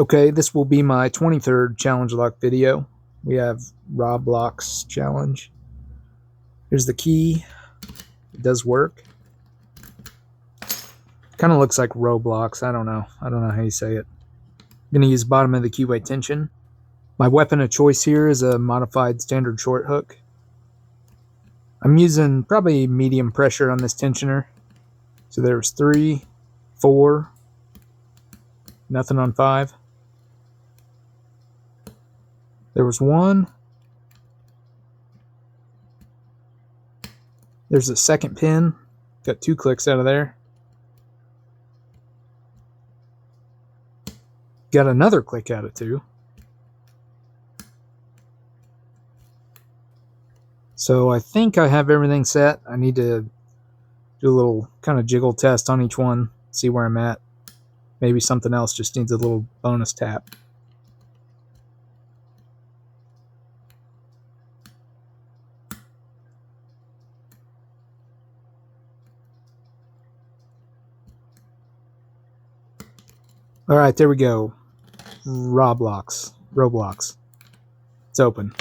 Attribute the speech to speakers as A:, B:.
A: Okay, this will be my 23rd challenge lock video. We have ROBLOCKS challenge. Here's the key. It does work. Kind of looks like Roblox. I don't know how you say it. I'm going to use bottom of the keyway tension. My weapon of choice here is a modified standard short hook. I'm using probably medium pressure on this tensioner. So there's 3, 4, nothing on 5. There was 1. There's a second pin. Got 2 clicks out of there. Got another click out of 2. So I think I have everything set. I need to do a little kind of jiggle test on each one, see where I'm at. Maybe something else just needs a little bonus tap. All right, there we go. Roblox. It's open.